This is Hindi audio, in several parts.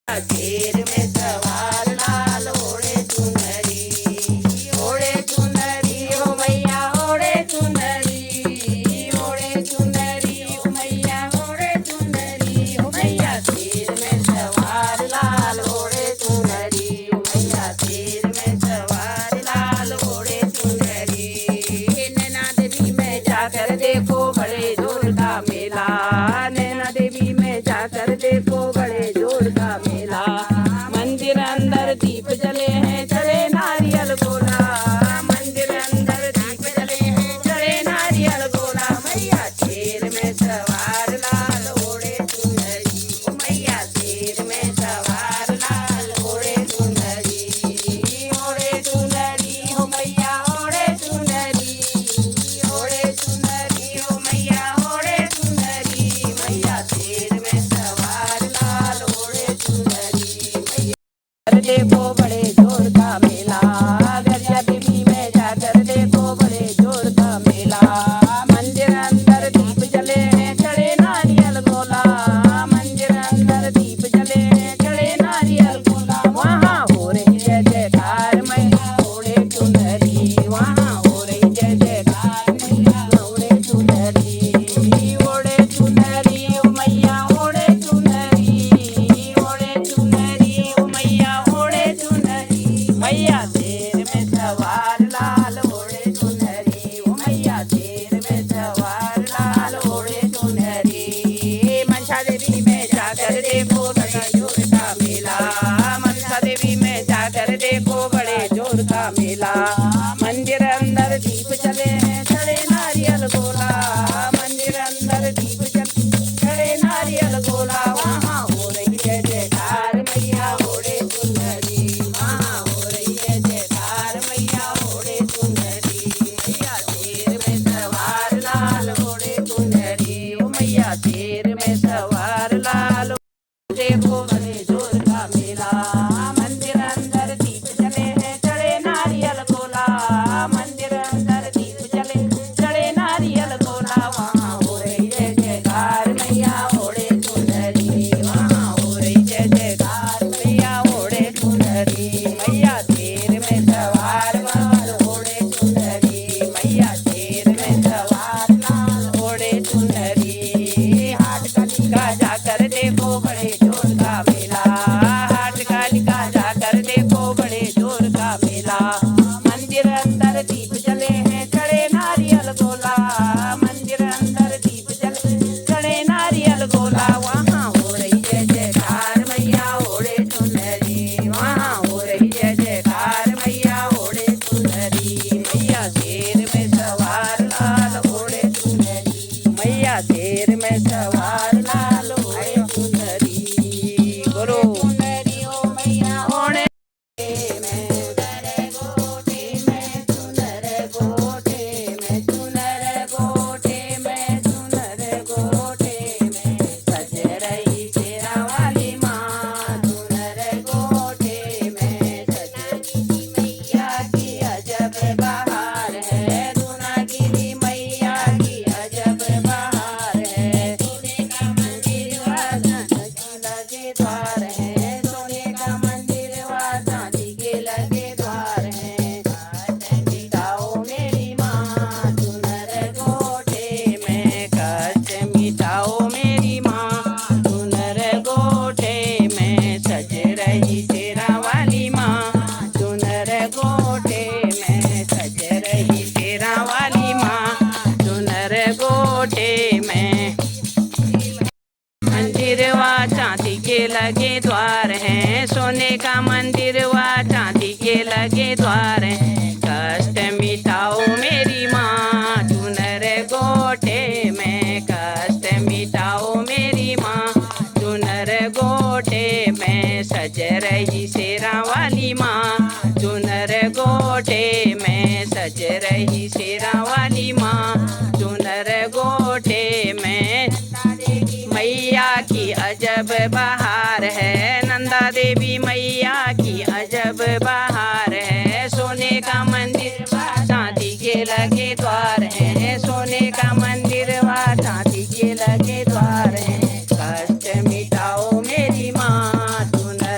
शेर में सवार लाल ओढ़े चुनरी हो मैया ओढ़े चुनरी हो मैया ओढ़े चुनरी हो मैया शेर में सवार लाल ओढ़े चुनरी हो मैया शेर में सवार लाल ओढ़े चुनरी। नैना देवी में जाकर देखो बड़े जोर का मेला, नैना देवी में जाकर देखो बड़े जोर का मेला। मंदिर अंदर दीप जले हैं चढ़े नारियल गोला, मंदिर अंदर दीप जले हैं चढ़े नारियल गोला। मैया शेर में सवार लाल ओढ़े चुनरी ओ मैया शेर में सवार लाल ओढ़े चुनरी हो मैया ओढ़े चुनरी हो मैया ओढ़े चुनरी। मैया शेर में सवार लाल ओढ़े चुनरी। देखो बड़े जोर का मेला, गरिया देवी में जाकर देखो बड़े जोर का मेला। मंदिर अंदर दीप जले हैं चढ़े नारियल गोला, मंदिर अंदर दीप जले हैं चढ़े नारियल गोला। वहाँ हो रही जय जयकार मैया ओढ़े चुनरी, वहाँ हो रही जय जयकार मैया ओढ़े चुनरी ओ मैया ओढ़े चुनरी ओ मैया ओढ़े चुनरी। मैया शेर में सवार लाल ओढ़े चुनरी ओ मैया शेर में सवार लाल ओढ़े चुनरी। मनसा देवी में जाकर देखो बड़े जोर का मेला, मनसा देवी में जाकर देखो बड़े जोर का मेला। मंदिर अंदर दीप जले हैं चढ़े नारियल गोला, मंदिर अंदर दीप जले चढ़े नारियल गोला। वहाँ हो रही जय जयकार मैया ओढ़े चुनरी, वहाँ हो रही जय जयकार मैया ओढ़े चुनरी। मैया शेर में सवार लाल ओढ़े चुनरी ओ मैया शेर में सवार लाल। देखो बड़े जोर का मेला, मंदिर अंदर दीप जले हैं चढ़े नारियल गोला, मंदिर अंदर दीप जले चढ़े नारियल गोला। वहाँ हो रही जय जयकार मैया ओढ़े चुनरी, वहाँ हो रही जय जयकार मैया ओढ़े चुनरी। मैया शेर में सवार लाल ओढ़े चुनरी, मैया शेर में सवार लाल ओढ़े चुनरी। हाट कालिका जाकर देखो बड़े जोर का मेला, हाट कालिका जाकर देखो बड़े जोर का मेला। मंदिर अंदर दीप जले हैं चढ़े नारियल गोला, मंदिर अंदर दीप जले चढ़े नारियल गोला। वहाँ हो रही जय जयकार मैया ओढ़े चुनरी, वहाँ हो रही जय जयकार मैया ओढ़े चुनरी। मैया शेर में सवार लाल ओढ़े चुनरी, मैया शेर में सवार लाल ओढ़े चुनरी। गुरु चुनरी ओ मैया ओढ़े द्वार है, सोने का मंदिर व चांदी के लगे द्वार है। मिटाओ मेरी माँ चुनर गोटे में, कष्ट मिटाओ मेरी माँ चुनर गोटे में। सज रही शेरा वाली माँ चुनर गोटे में, सज रही शेरा वाली माँ चुनर गोटे में। मंदिर व चांदी के लगे द्वार हैं, सोने का मंदिर व चांदी के लगे द्वार हैं। कष्ट मिटाओ मेरी माँ चुनर गोटे में, कष्ट मिटाओ मेरी माँ चुनर गोटे में। सज रही शेरा वाली माँ चुनर गोटे में, सज रही शेरा वाली माँ चुनर गोटे में। मैया की अजब बहार है, नंदा देवी मैया की अजब बहार है। सोने का मंदिर व चांदी के लगे द्वार है, सोने का मंदिर व चांदी के लगे द्वार है। कष्ट मिटाओ मेरी माँ चुनर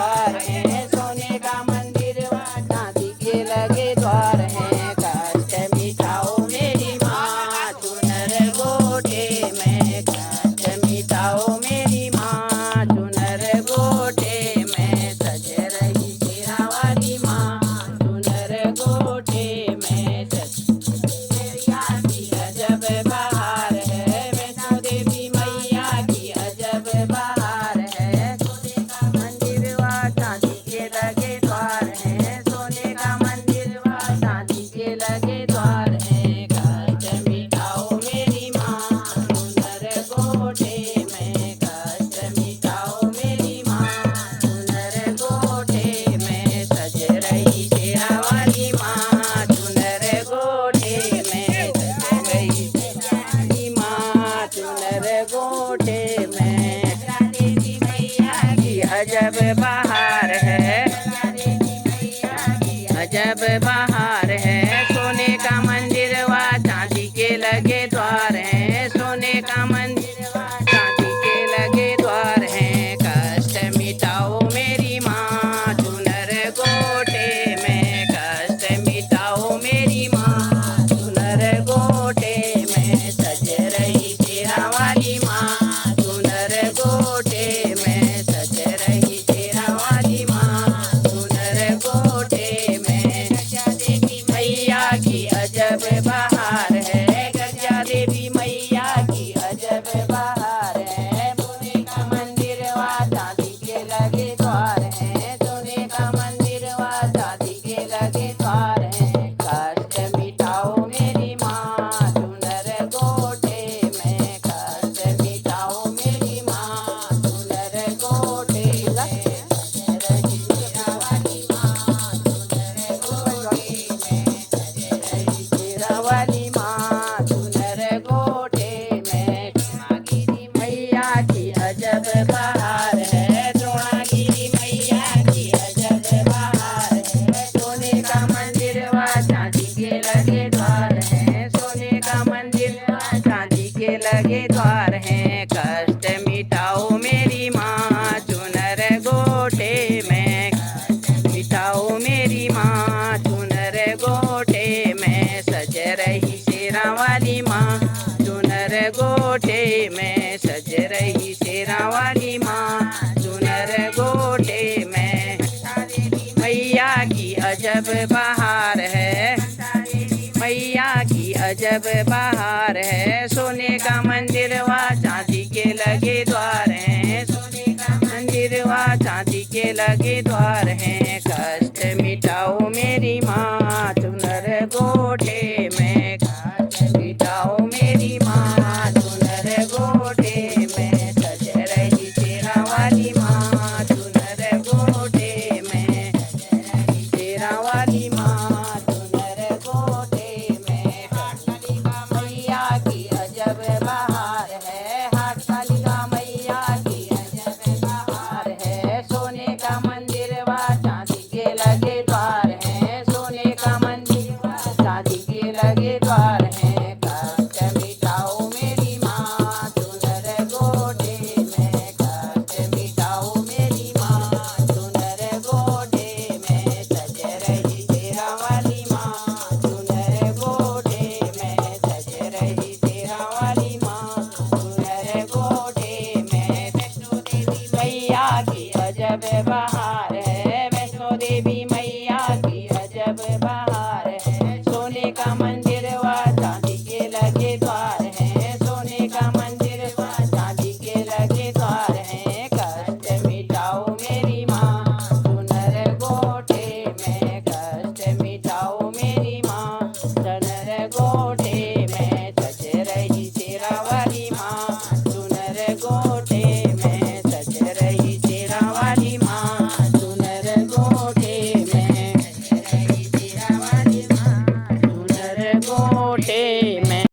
द्वार हैं, सोने का मंदिर व चांदी के लगे द्वार हैं। कष्ट मिटाओ मेरी माँ चुनर गोटे में, कष्ट मिटाओ मेरी माँ चुनर गोटे में, सज रही शेरा वाली माँ चुनर गोटे में। मैया की अजब बहार है, वैष्णो देवी मैया की अजब बहार है। सोने का मंदिर व चांदी के लगे द्वार हैं, सोने का मंदिर व चांदी के लगे द्वार हैं। कष्ट मिटाओ मेरी माँ चुनर गोटे में, कष्ट मिटाओ मेरी माँ चुनर गोटे में, सज रही शेरा वाली माँ चुनर गोटे में, सज रही शेरा वाली माँ चुनर गोटे में। देवी मैया की अजब बहार है, अजब बहार है। सोने का मंदिर व चांदी के लगे द्वार हैं, सोने का मंदिर व चांदी के लगे द्वार हैं। कष्ट मिटाओ मेरी माँ चुनर गोटे में, कष्ट मिटाओ मेरी माँ चुनर गोटे में, सज रही शेरा वाली माँ चुनर गोटे में, सज रही शेरा वाली माँ चुनर गोटे में। गजा देवी मैया की अजब बहार है, गजा देवी मैया की अजब बहार है। सोने का मंदिर व चांदी के लगे द्वार हैं, सोने का मंदिर व चांदी के लगे द्वार हैं। कष्ट मिटाओ मेरी माँ चुनर गोटे में, कष्ट मिटाओ मेरी माँ चुनर गोटे में, सज रही शेरा वाली माँ चुनर गोटे में, सज रही शेरा वाली माँ चुनर गोटे में। द्रोणागिरी मैया की अजब बहार है, द्रोणागिरी मैया की अजब बहार है। सोने का मंदिर व चांदी के लगे द्वार हैं, सोने का मंदिर व चांदी के लगे द्वार हैं। कष्ट मिटाओ मेरी माँ चुनर गोटे में, कष्ट मिटाओ मेरी माँ चुनर गोटे में, सज रही शेरा वाली माँ चुनर गोटे में, सज रही शेरा वाली माँ चुनर गोटे में। मैया की अजब बहार है, मैया की अजब बहार है। सोने का मंदिर व चांदी के लगे द्वार हैं, सोने का मंदिर व चांदी के लगे द्वार हैं। कष्ट मिटाओ मेरी माँ